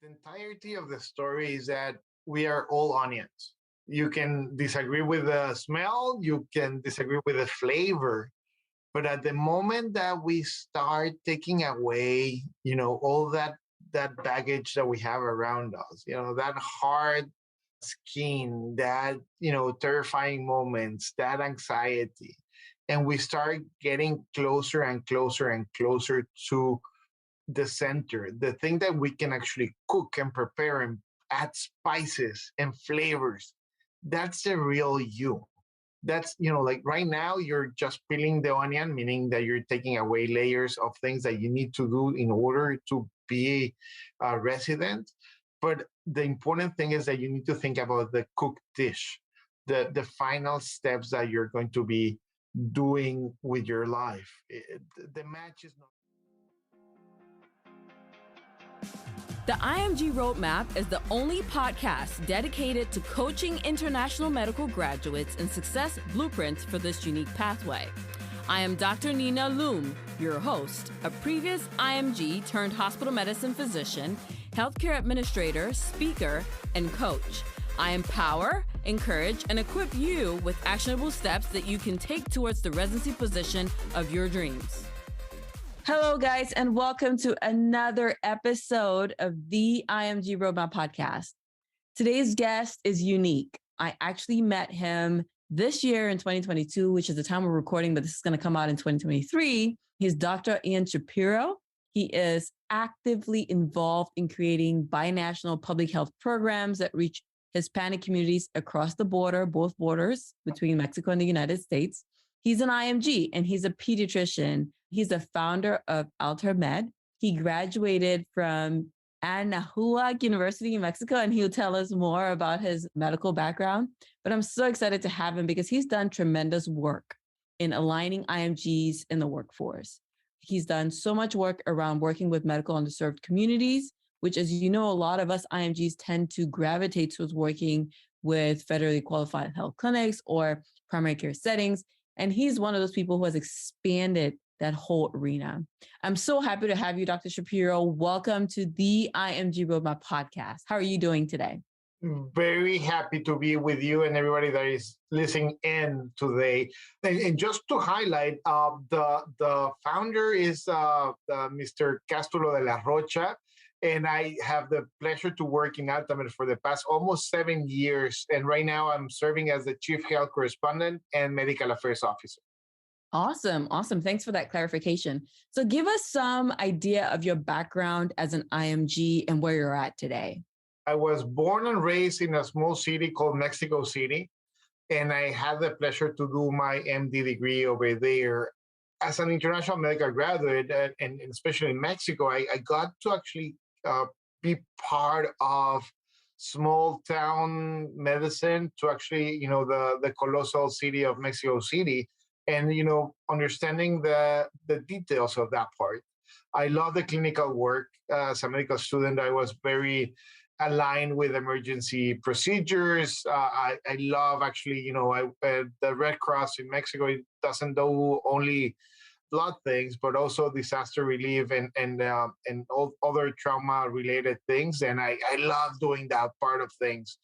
The entirety of the story is that we are all onions. You can disagree with the smell, you can disagree with the flavor, but at the moment that we start taking away, all that baggage that we have around us, that hard skin, that, terrifying moments, that anxiety, and we start getting closer and closer and closer to the center, the thing that we can actually cook and prepare and add spices and flavors. That's the real you. That's, like right now, you're just peeling the onion, meaning that you're taking away layers of things that you need to do in order to be a resident. But the important thing is that you need to think about the cooked dish, the final steps that you're going to be doing with your life. The match is not. The IMG Roadmap is the only podcast dedicated to coaching international medical graduates in success blueprints for this unique pathway. I am Dr. Nina Loom, your host, a previous IMG turned hospital medicine physician, healthcare administrator, speaker, and coach. I empower, encourage, and equip you with actionable steps that you can take towards the residency position of your dreams. Hello, guys, and welcome to another episode of the IMG Roadmap podcast. Today's guest is unique. I actually met him this year in 2022, which is the time we're recording, but this is going to come out in 2023. He's Dr. Ilan Shapiro. He is actively involved in creating binational public health programs that reach Hispanic communities across the border, both borders between Mexico and the United States. He's an IMG and he's a pediatrician. He's the founder of Alter Med. He graduated from Anahuac University in Mexico, and he'll tell us more about his medical background. But I'm so excited to have him because he's done tremendous work in aligning IMGs in the workforce. He's done so much work around working with medical underserved communities, which, as you know, a lot of us IMGs tend to gravitate towards working with federally qualified health clinics or primary care settings. And he's one of those people who has expanded that whole arena. I'm so happy to have you, Dr. Shapiro. Welcome to the IMG Roadmap podcast. How are you doing today? Very happy to be with you and everybody that is listening in today. And just to highlight, the founder is Mr. Cástulo de la Rocha, and I have the pleasure to work in Alta Med for the past almost 7 years. And right now I'm serving as the Chief Health Correspondent and Medical Affairs Officer. Awesome. Thanks for that clarification. So give us some idea of your background as an IMG and where you're at today. I was born and raised in a small city called Mexico City, and I had the pleasure to do my MD degree over there. As an international medical graduate, and especially in Mexico, I got to actually be part of small town medicine to actually, the colossal city of Mexico City, and, understanding the details of that part. I love the clinical work. As a medical student, I was very aligned with emergency procedures. I love actually, the Red Cross in Mexico, it doesn't do only blood things, but also disaster relief and all other trauma-related things. And I love doing that part of things.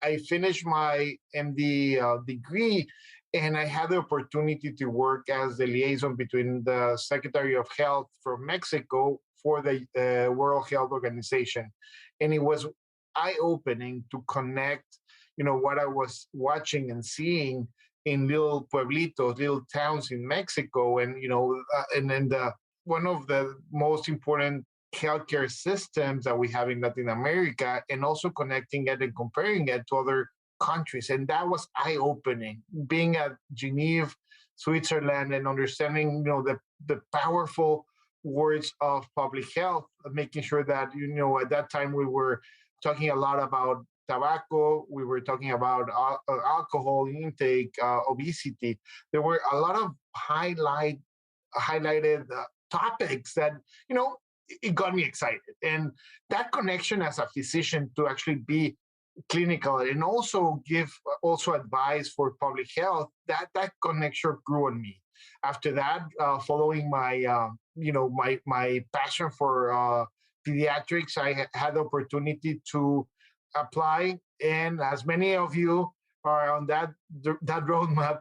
I finished my MD degree, and I had the opportunity to work as the liaison between the Secretary of Health from Mexico for the World Health Organization. And it was eye-opening to connect, what I was watching and seeing in little pueblitos, little towns in Mexico, and and then one of the most important healthcare systems that we have in Latin America, and also connecting it and comparing it to other countries. And that was eye-opening. Being at Geneva, Switzerland, and understanding the powerful words of public health, making sure that at that time we were talking a lot about tobacco, we were talking about alcohol intake, obesity. There were a lot of highlighted topics that, it got me excited. And that connection as a physician to actually be clinical and also give advice for public health, that connection grew on me. After that, following my, my passion for pediatrics, I had the opportunity to apply. And as many of you are on that roadmap,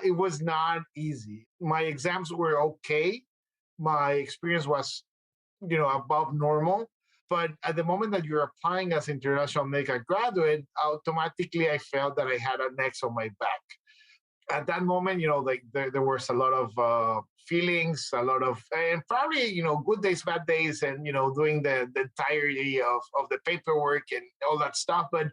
it was not easy. My exams were okay. My experience was, above normal. But at the moment that you're applying as international medical graduate, automatically I felt that I had an X on my back. At that moment, like there was a lot of feelings, a lot of, and probably, good days, bad days, and, doing the entirety of the paperwork and all that stuff. But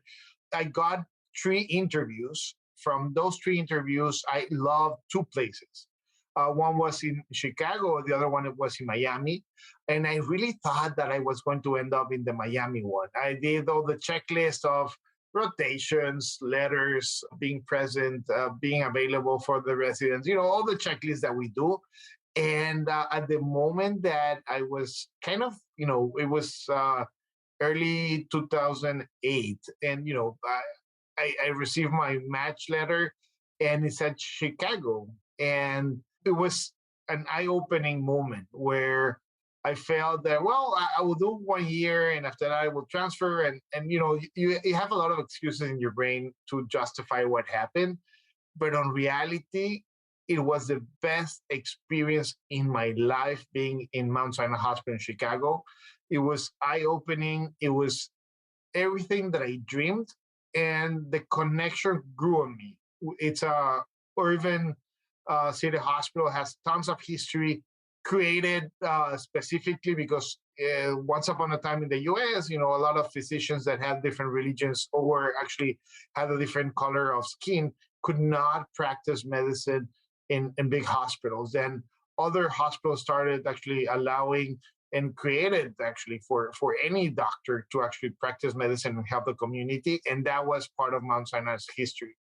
I got 3 interviews. From those 3 interviews, I loved 2 places. One was in Chicago, the other one was in Miami. And I really thought that I was going to end up in the Miami one. I did all the checklist of rotations, letters, being present, being available for the residents, all the checklists that we do. And at the moment that I was kind of, it was early 2008. And, I received my match letter and it said Chicago. And it was an eye-opening moment where I felt that, well, I will do 1 year and after that I will transfer. And you have a lot of excuses in your brain to justify what happened. But on reality, it was the best experience in my life being in Mount Sinai Hospital in Chicago. It was eye-opening. It was everything that I dreamed, and the connection grew on me. It's or even City Hospital has tons of history created specifically because once upon a time in the US, a lot of physicians that had different religions or actually had a different color of skin could not practice medicine in big hospitals. Then other hospitals started actually allowing and created actually for any doctor to actually practice medicine and help the community. And that was part of Mount Sinai's history.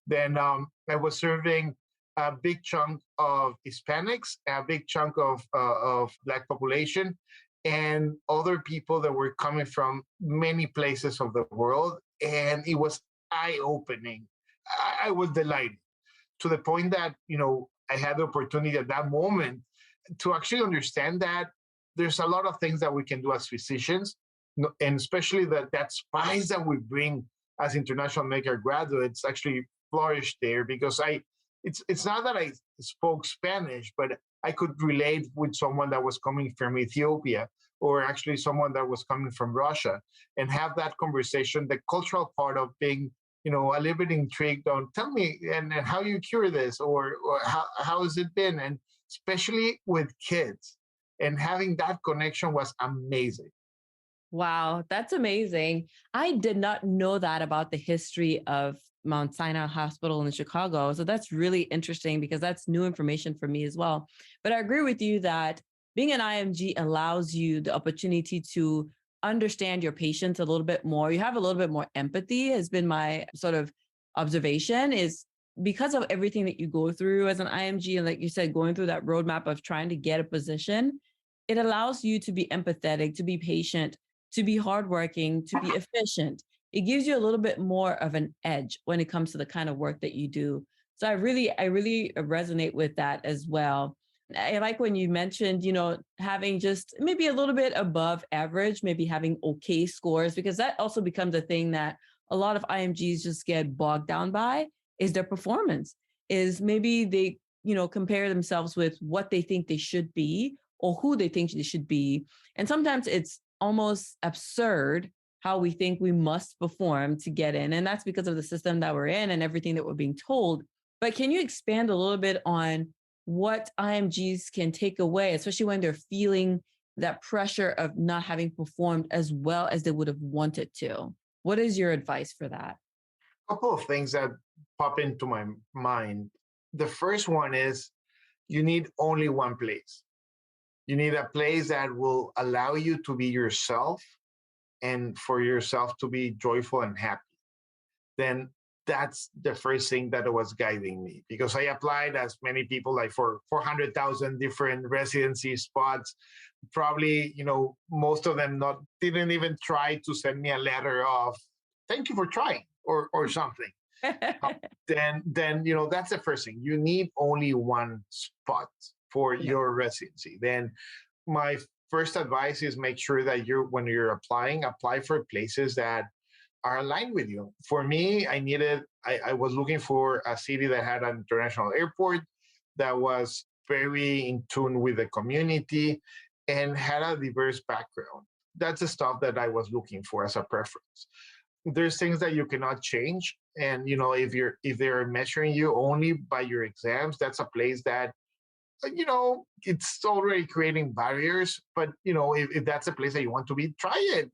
Then I was serving a big chunk of Hispanics, a big chunk of Black population, and other people that were coming from many places of the world. And it was eye-opening. I was delighted to the point that, I had the opportunity at that moment to actually understand that there's a lot of things that we can do as physicians, and especially that spice that we bring as international medical graduates actually flourished there because it's not that I spoke Spanish, but I could relate with someone that was coming from Ethiopia or actually someone that was coming from Russia and have that conversation, the cultural part of being, a little bit intrigued on, tell me, and how you cure this or how has it been? And especially with kids. And having that connection was amazing. Wow, that's amazing. I did not know that about the history of Mount Sinai Hospital in Chicago. So that's really interesting because that's new information for me as well. But I agree with you that being an IMG allows you the opportunity to understand your patients a little bit more. You have a little bit more empathy, has been my sort of observation, is because of everything that you go through as an IMG. And like you said, going through that roadmap of trying to get a position, it allows you to be empathetic, to be patient, to be hardworking, to be efficient. It gives you a little bit more of an edge when it comes to the kind of work that you do. So I really resonate with that as well. I like when you mentioned, having just maybe a little bit above average, maybe having okay scores, because that also becomes a thing that a lot of IMGs just get bogged down by is their performance, is maybe they, compare themselves with what they think they should be or who they think they should be. And sometimes it's almost absurd how we think we must perform to get in. And that's because of the system that we're in and everything that we're being told. But can you expand a little bit on what IMGs can take away, especially when they're feeling that pressure of not having performed as well as they would have wanted to? What is your advice for that? A couple of things that pop into my mind. The first one is you need only one place. You need a place that will allow you to be yourself and for yourself to be joyful and happy. Then that's the first thing that was guiding me because I applied as many people, like for 400,000 different residency spots. Probably, most of them didn't even try to send me a letter of thank you for trying or something. Then that's the first thing. You need only one spot for your residency. Then my first advice is make sure that when you're applying, apply for places that are aligned with you. For me, I was looking for a city that had an international airport, that was very in tune with the community and had a diverse background. That's the stuff that I was looking for as a preference. There's things that you cannot change. And if they're measuring you only by your exams, that's a place that it's already creating barriers. But if that's a place that you want to be, try it.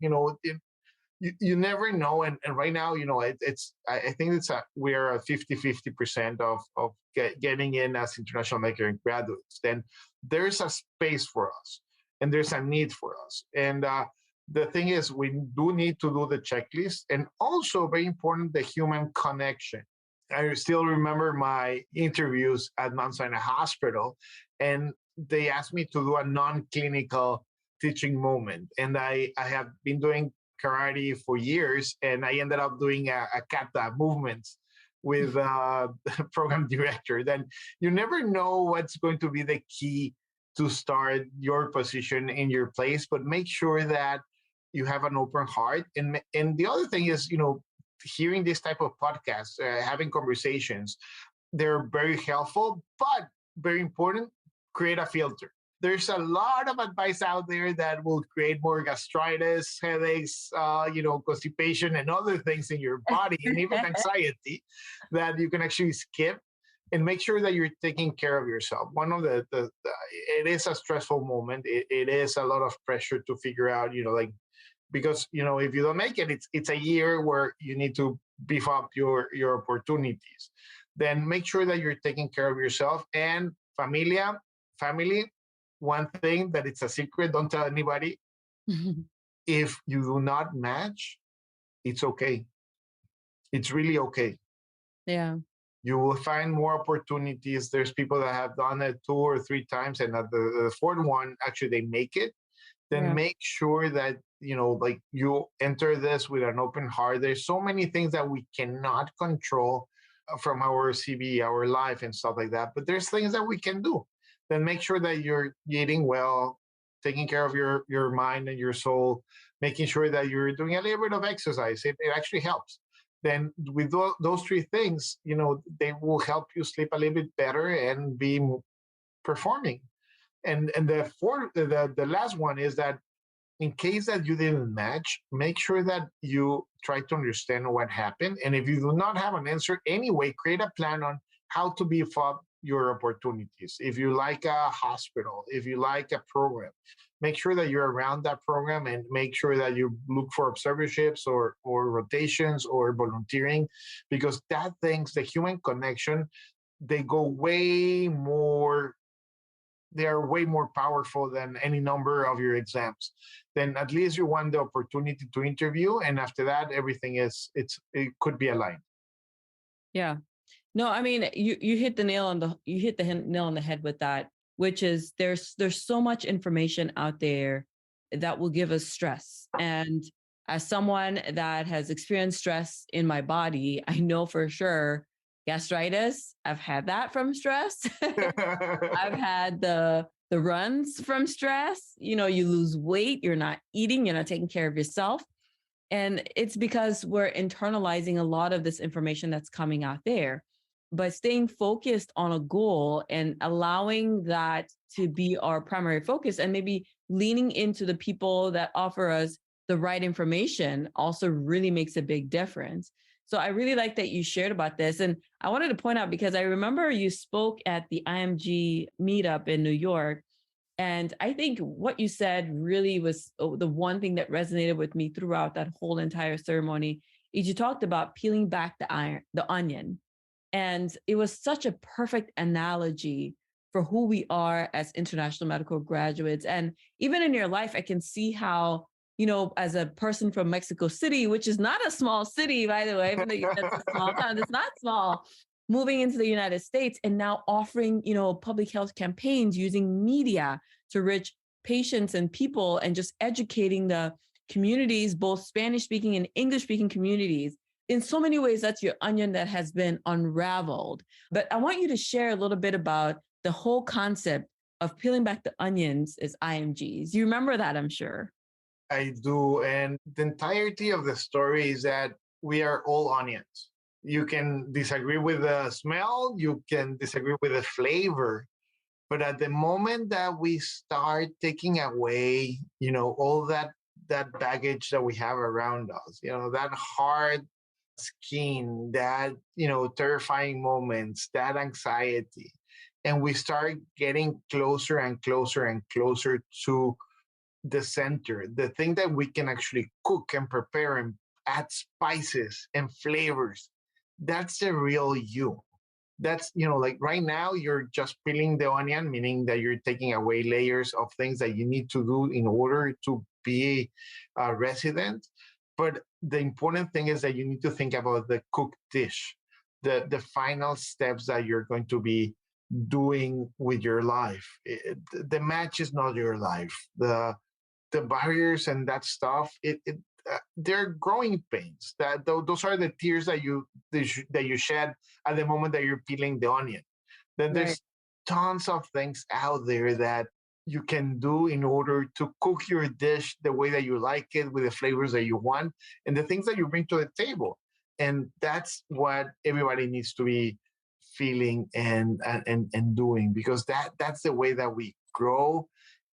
You never know. And right now, I think we're a 50-50% of getting in as international medical graduates. Then there's a space for us and there's a need for us. And the thing is, we do need to do the checklist, and also very important, the human connection. I still remember my interviews at Mount Sinai Hospital, and they asked me to do a non-clinical teaching moment. And I have been doing karate for years, and I ended up doing a kata movements with the program director. Then you never know what's going to be the key to start your position in your place, but make sure that you have an open heart. And the other thing is, hearing this type of podcasts, having conversations, they're very helpful, but very important, create a filter. There's a lot of advice out there that will create more gastritis, headaches, constipation, and other things in your body, and even anxiety that you can actually skip, and make sure that you're taking care of yourself. One of it is a stressful moment. It is a lot of pressure to figure out, because if you don't make it, it's a year where you need to beef up your opportunities. Then make sure that you're taking care of yourself. And family, one thing that it's a secret, don't tell anybody. If you do not match, it's okay. It's really okay. Yeah. You will find more opportunities. There's people that have done it 2 or 3 times, and at the fourth one, actually they make it. Then make sure that you enter this with an open heart. There's so many things that we cannot control from our CV, our life, and stuff like that. But there's things that we can do. Then make sure that you're eating well, taking care of your mind and your soul, making sure that you're doing a little bit of exercise. It actually helps. Then with those 3 things, they will help you sleep a little bit better and be performing. And the last one is that in case that you didn't match, make sure that you try to understand what happened. And if you do not have an answer anyway, create a plan on how to beef up your opportunities. If you like a hospital, if you like a program, make sure that you're around that program, and make sure that you look for observerships or rotations or volunteering, because the human connection, they are way more powerful than any number of your exams. Then at least you want the opportunity to interview, and after that, everything it could be aligned. Yeah. No, I mean, you hit the nail on the head with that, which is there's so much information out there that will give us stress. And as someone that has experienced stress in my body, I know for sure gastritis, I've had that from stress. I've had the runs from stress. You lose weight, you're not eating, you're not taking care of yourself. And it's because we're internalizing a lot of this information that's coming out there. But staying focused on a goal and allowing that to be our primary focus, and maybe leaning into the people that offer us the right information, also really makes a big difference. So I really like that you shared about this. And I wanted to point out, because I remember you spoke at the IMG meetup in New York. And I think what you said really was the one thing that resonated with me throughout that whole entire ceremony, is you talked about peeling back the onion. And it was such a perfect analogy for who we are as international medical graduates. And even in your life, I can see how, as a person from Mexico City, which is not a small city, by the way, even though that's a small town, it's not small, moving into the United States and now offering, public health campaigns using media to reach patients and people, and just educating the communities, both Spanish-speaking and English-speaking communities. In so many ways, that's your onion that has been unraveled. But I want you to share a little bit about the whole concept of peeling back the onions is IMGs. You remember that, I'm sure. I do. And the entirety of the story is that we are all onions. You can disagree with the smell, you can disagree with the flavor, but at the moment that we start taking away, all that baggage that we have around us, that hard skin, that, terrifying moments, that anxiety, and we start getting closer and closer and closer to the center, the thing that we can actually cook and prepare and add spices and flavors. That's the real you. That's, like right now, you're just peeling the onion, meaning that you're taking away layers of things that you need to do in order to be a resident. But the important thing is that you need to think about the cooked dish, the final steps that you're going to be doing with your life. The match is not your life. The barriers and that stuff, they're growing pains. Those are the tears that you shed at the moment that you're peeling the onion. Then Right. there's tons of things out there that you can do in order to cook your dish the way that you like it, with the flavors that you want and the things that you bring to the table. And that's what everybody needs to be feeling and doing, because that's the way that we grow.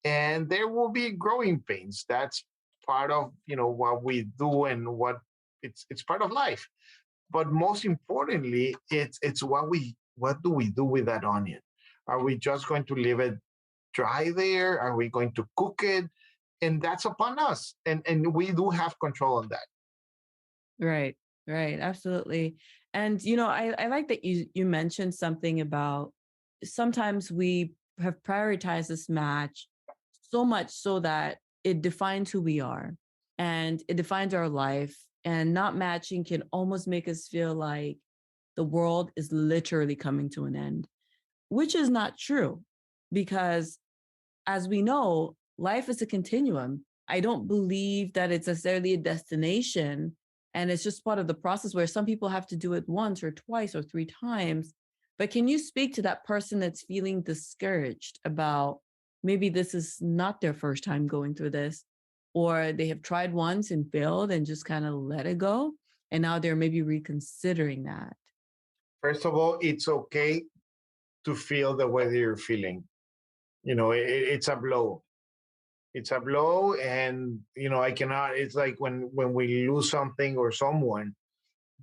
And there will be growing pains. That's part of what we do, and what it's part of life. But most importantly, it's what do we do with that onion? Are we just going to leave it dry there? Are we going to cook it? And that's upon us, and we do have control on that. Right, right, absolutely. And I like that you mentioned something about sometimes we have prioritized this match so much so that it defines who we are and it defines our life. And not matching can almost make us feel like the world is literally coming to an end, which is not true, because as we know, life is a continuum. I don't believe that it's necessarily a destination, and it's just part of the process where some people have to do it once or twice or three times. But can you speak to that person that's feeling discouraged about maybe this is not their first time going through this, or they have tried once and failed and just kind of let it go, and now they're maybe reconsidering that? First of all, it's okay to feel the way that you're feeling. It's a blow. It's a blow, and I cannot. It's like when we lose something or someone,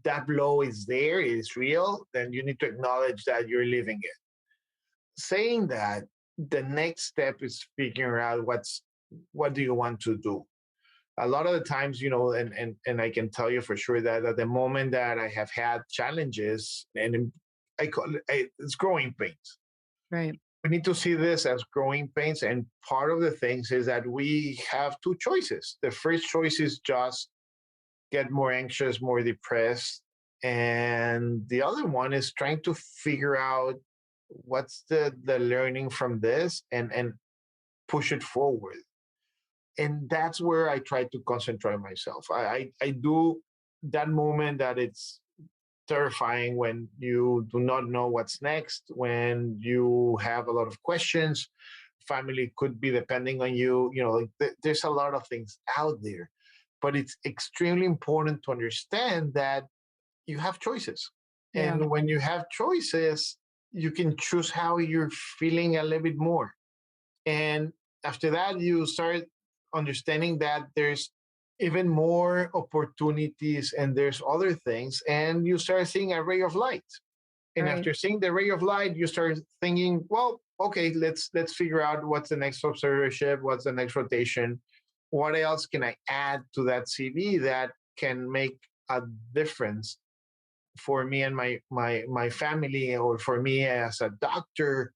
that blow is there, it's real. Then you need to acknowledge that you're living it. Saying that, the next step is figuring out what do you want to do. A lot of the times, and I can tell you for sure that at the moment that I have had challenges, and I call it's growing pains. Right. We need to see this as growing pains. And part of the things is that we have two choices. The first choice is just get more anxious, more depressed. And the other one is trying to figure out what's the learning from this, and push it forward. And that's where I try to concentrate myself. I do that moment that it's terrifying, when you do not know what's next, when you have a lot of questions. Family could be depending on you. There's a lot of things out there, but it's extremely important to understand that you have choices. Yeah. And when you have choices, you can choose how you're feeling a little bit more. And after that, you start understanding that there's even more opportunities and there's other things, and you start seeing a ray of light. And Right. after seeing the ray of light, you start thinking, well, okay, let's figure out what's the next observership, what's the next rotation, what else can I add to that CV that can make a difference for me and my family, or for me as a doctor.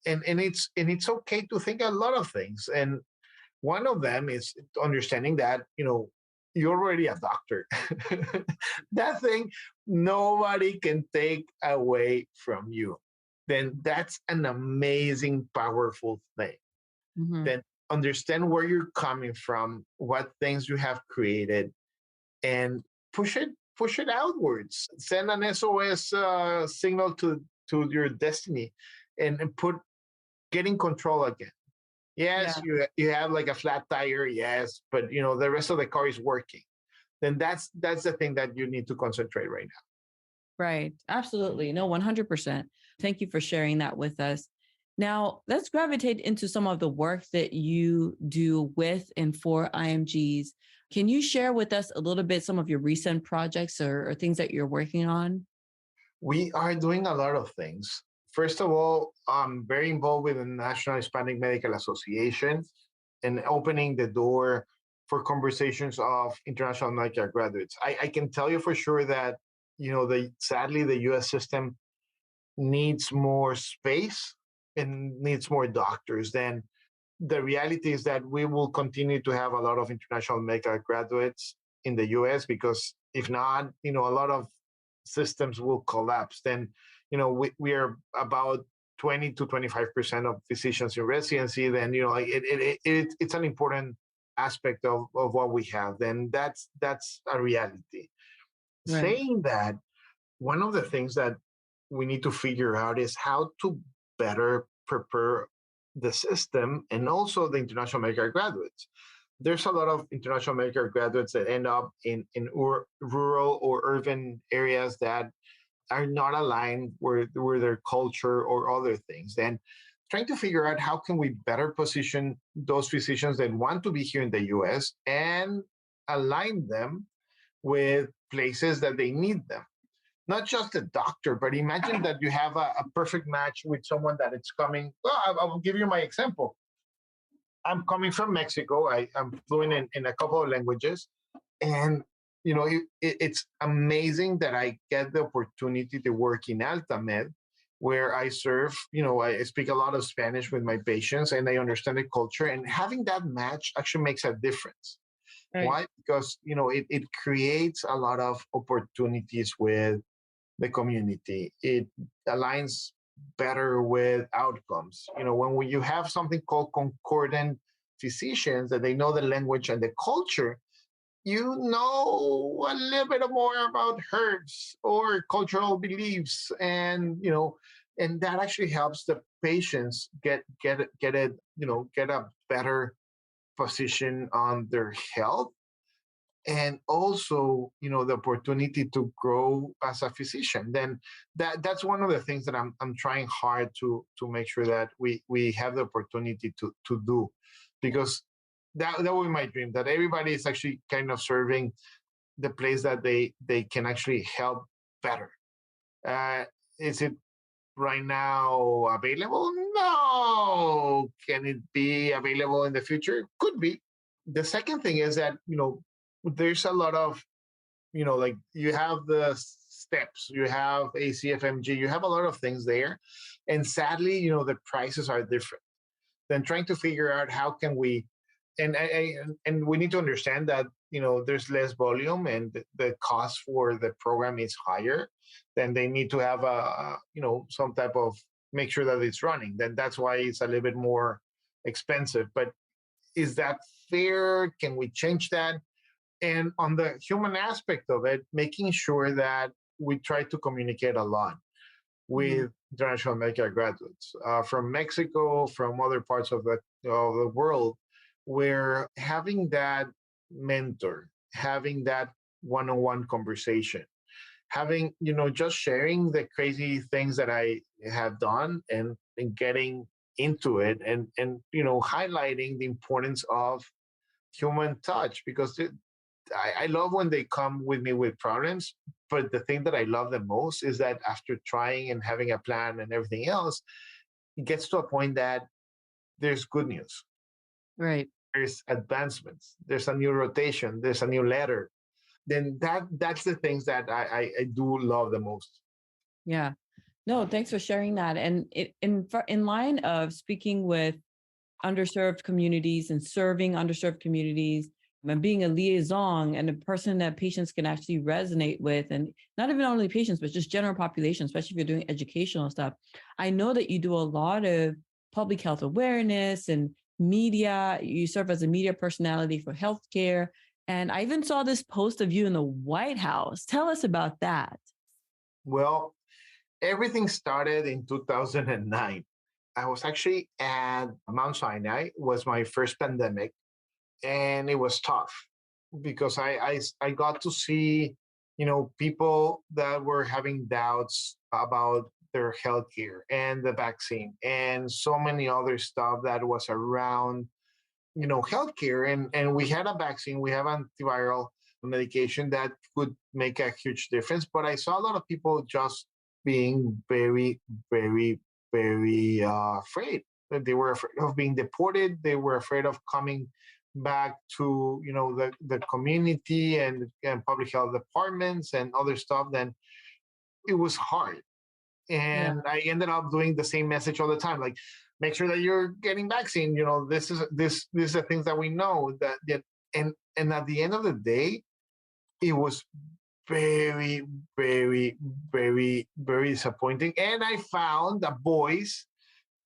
And it's okay to think a lot of things. And one of them is understanding that you're already a doctor. That thing nobody can take away from you. Then that's an amazing, powerful thing. Mhm. Then understand where you're coming from, what things you have created, and push it outwards. Send an SOS signal to your destiny, and put getting control again. Yes, Yeah. you have like a flat tire, yes, but the rest of the car is working. Then that's the thing that you need to concentrate right now. Right. Absolutely. No, 100%. Thank you for sharing that with us. Now, let's gravitate into some of the work that you do with and for IMGs. Can you share with us a little bit some of your recent projects or things that you're working on? We are doing a lot of things. First of all, I'm very involved with the National Hispanic Medical Association and opening the door for conversations of international medical graduates. I can tell you for sure that sadly the U.S. system needs more space and needs more doctors. Then the reality is that we will continue to have a lot of international medical graduates in the US because if not, a lot of systems will collapse. Then, we are about 20 to 25% of physicians in residency. Then, it's an important aspect of what we have. Then that's a reality. Right. Saying that, one of the things that we need to figure out is how to better prepare the system and also the international medical graduates. There's a lot of international medical graduates that end up in rural or urban areas that are not aligned with their culture or other things. And trying to figure out how can we better position those physicians that want to be here in the US and align them with places that they need them, not just a doctor, but imagine that you have a perfect match with someone that it's coming. Well, I will give you my example. I'm coming from Mexico. I'm fluent in a couple of languages. And, it's amazing that I get the opportunity to work in Altamed, where I serve, I speak a lot of Spanish with my patients and I understand the culture. And having that match actually makes a difference. Right. Why? Because, it creates a lot of opportunities with the community. It aligns better with outcomes. When you have something called concordant physicians that they know the language and the culture, you know a little bit more about herbs or cultural beliefs, and that actually helps the patients get a better position on their health, and also the opportunity to grow as a physician. Then that's one of the things that I'm trying hard to make sure that we have the opportunity to do, because that would be my dream, that everybody is actually kind of serving the place that they can actually help better. Is it right now available? No. Can it be available in the future? Could be. The second thing is that there's a lot of like you have the steps, you have ACFMG, you have a lot of things there, and sadly the prices are different. Then trying to figure out how can we, and we need to understand that there's less volume and the cost for the program is higher. Then they need to have a some type of make sure that it's running. Then that's why it's a little bit more expensive. But is that fair? Can we change that? And on the human aspect of it, making sure that we try to communicate a lot Mhm. with international medical graduates from Mexico, from other parts of the world, where having that mentor, having that one-on-one conversation, having just sharing the crazy things that I have done, and getting into it, and highlighting the importance of human touch, because I love when they come with me with problems, but the thing that I love the most is that after trying and having a plan and everything else, it gets to a point that there's good news, Right. there's advancements, there's a new rotation, there's a new letter. Then that's the things that I do love the most. Yeah. No, thanks for sharing that. And in line of speaking with underserved communities and serving underserved communities and being a liaison and a person that patients can actually resonate with, and not even only patients, but just general population, especially if you're doing educational stuff. I know that you do a lot of public health awareness and media. You serve as a media personality for healthcare. And I even saw this post of you in the White House. Tell us about that. Well, everything started in 2009. I was actually at Mount Sinai. It was my first pandemic, and it was tough because I got to see, people that were having doubts about their healthcare and the vaccine and so many other stuff that was around, healthcare. And we had a vaccine, we have antiviral medication that could make a huge difference. But I saw a lot of people just being very, very, very afraid. They were afraid of being deported. They were afraid of coming back to, the community and public health departments and other stuff. Then it was hard, Yeah. and I ended up doing the same message all the time, like make sure that you're getting vaccine. This is the things that we know that and at the end of the day, it was very, very, very, very disappointing. And I found a voice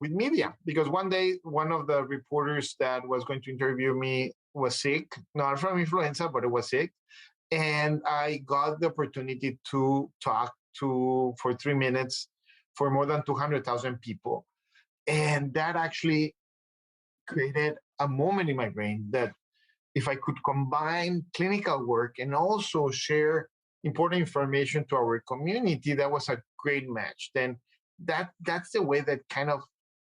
with media because one day one of the reporters that was going to interview me was sick, not from influenza, but it was sick. And I got the opportunity to talk to for 3 minutes for more than 200,000 people. And that actually created a moment in my brain that if I could combine clinical work and also share important information to our community, that was a great match. Then that's the way that kind of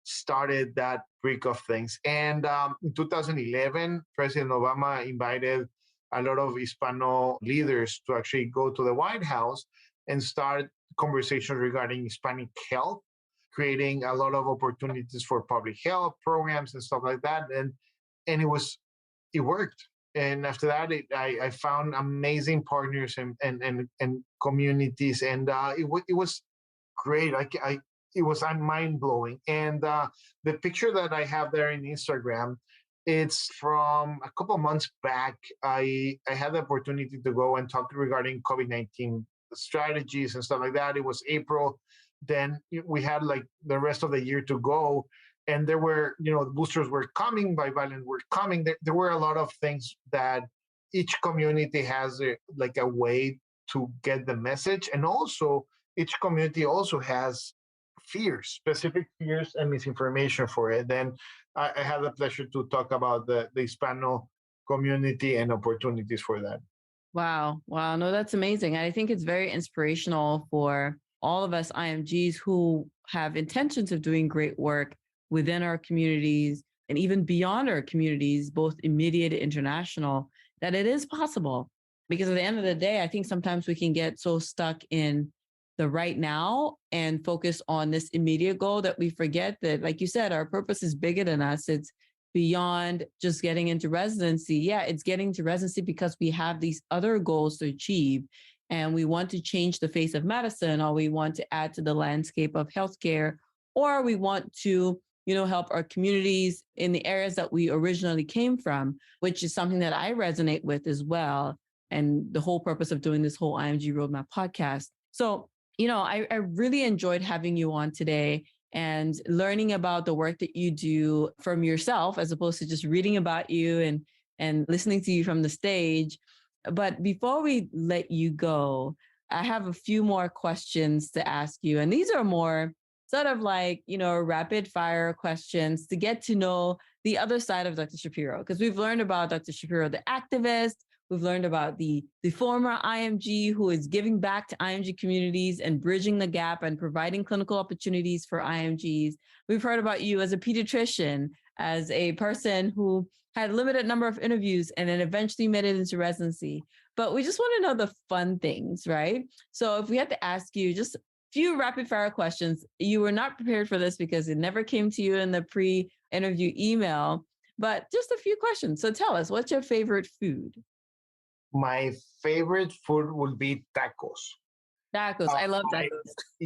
started that brick of things. And in 2011, President Obama invited a lot of Hispano leaders to actually go to the White House and start conversations regarding Hispanic health, creating a lot of opportunities for public health programs and stuff like that. And it worked. And after that, I found amazing partners and communities, and it was great. It was mind blowing. And the picture that I have there in Instagram, it's from a couple months back. I had the opportunity to go and talk regarding COVID-19 strategies and stuff like that. It was April. Then we had like the rest of the year to go, and there were, the boosters were coming, bivalent were coming. There were a lot of things that each community has like a way to get the message, and also each community also has fears, specific fears and misinformation for it. Then I had the pleasure to talk about the Hispano community and opportunities for that. Wow. Wow. No, that's amazing. And I think it's very inspirational for all of us IMGs who have intentions of doing great work within our communities and even beyond our communities, both immediate and international, that it is possible. Because at the end of the day, I think sometimes we can get so stuck in the right now and focus on this immediate goal that we forget that, like you said, our purpose is bigger than us. It's beyond just getting into residency. Yeah, it's getting to residency because we have these other goals to achieve. And we want to change the face of medicine, or we want to add to the landscape of healthcare, or we want to, help our communities in the areas that we originally came from, which is something that I resonate with as well. And the whole purpose of doing this whole IMG Roadmap podcast. So, I really enjoyed having you on today and learning about the work that you do from yourself, as opposed to just reading about you and listening to you from the stage. But before we let you go, I have a few more questions to ask you. And these are more sort of like, rapid fire questions to get to know the other side of Dr. Shapiro, because we've learned about Dr. Shapiro, the activist. We've learned about the former IMG who is giving back to IMG communities and bridging the gap and providing clinical opportunities for IMGs. We've heard about you as a pediatrician, as a person who had a limited number of interviews and then eventually made it into residency. But we just want to know the fun things, right? So if we had to ask you just a few rapid fire questions, you were not prepared for this because it never came to you in the pre-interview email, but just a few questions. So tell us, what's your favorite food? My favorite food would be tacos. Tacos. I love tacos.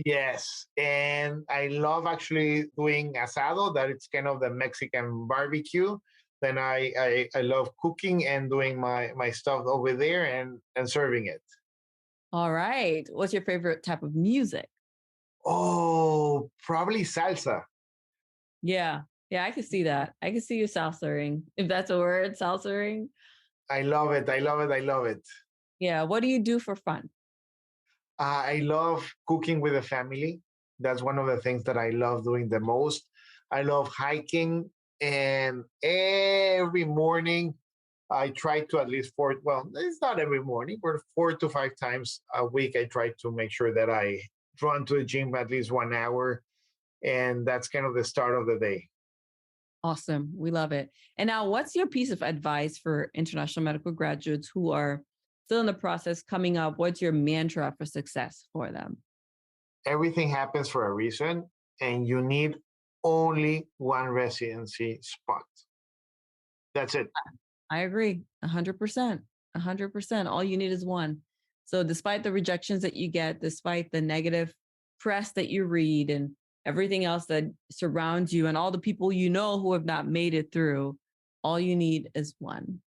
Yes. And I love actually doing asado, that it's kind of the Mexican barbecue. Then I love cooking and doing my stuff over there and serving it. All right. What's your favorite type of music? Oh, probably salsa. Yeah. Yeah, I can see that. I can see you salsaing, if that's a word, salsaing. I love it. I love it. I love it. Yeah. What do you do for fun? I love cooking with the family. That's one of the things that I love doing the most. I love hiking. And every morning, I try to at least well, it's not every morning, but 4 to 5 times a week, I try to make sure that I run to the gym at least 1 hour. And that's kind of the start of the day. Awesome. We love it. And now, what's your piece of advice for international medical graduates who are still in the process coming up? What's your mantra for success for them? Everything happens for a reason, and you need only one residency spot. That's it. I agree. 100%. 100%. All you need is one. So despite the rejections that you get, despite the negative press that you read and everything else that surrounds you and all the people you know who have not made it through, all you need is one.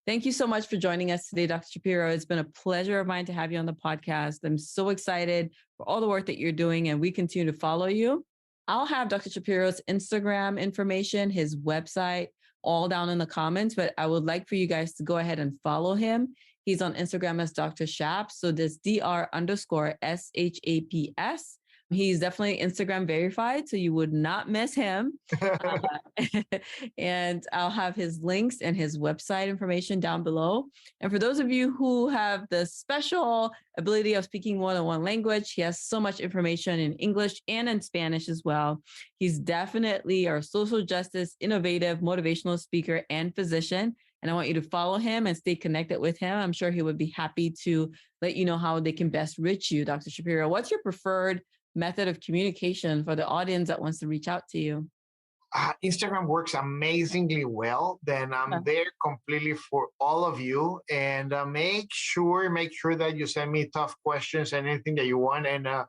Thank you so much for joining us today, Dr. Shapiro. It's been a pleasure of mine to have you on the podcast. I'm so excited for all the work that you're doing, and we continue to follow you. I'll have Dr. Shapiro's Instagram information, his website, all down in the comments, but I would like for you guys to go ahead and follow him. He's on Instagram as Dr. Shaps. So this Dr_SHAPS. He's definitely Instagram verified, so you would not miss him. And I'll have his links and his website information down below. And for those of you who have the special ability of speaking more than one language, he has so much information in English and in Spanish as well. He's definitely our social justice, innovative, motivational speaker and physician. And I want you to follow him and stay connected with him. I'm sure he would be happy to let you know how they can best reach you, Dr. Shapiro. What's your preferred method of communication for the audience that wants to reach out to you? Instagram works amazingly well. Then I'm there completely for all of you. And make sure that you send me tough questions and anything that you want. And I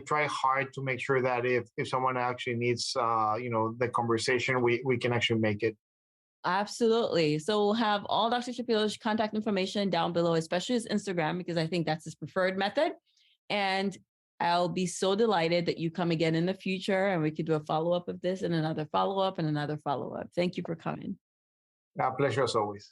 try hard to make sure that if someone actually needs, the conversation, we can actually make it. Absolutely. So we'll have all Dr. Shapiro's contact information down below, especially his Instagram, because I think that's his preferred method. And I'll be so delighted that you come again in the future and we could do a follow-up of this and another follow-up and another follow-up. Thank you for coming. Pleasure as always.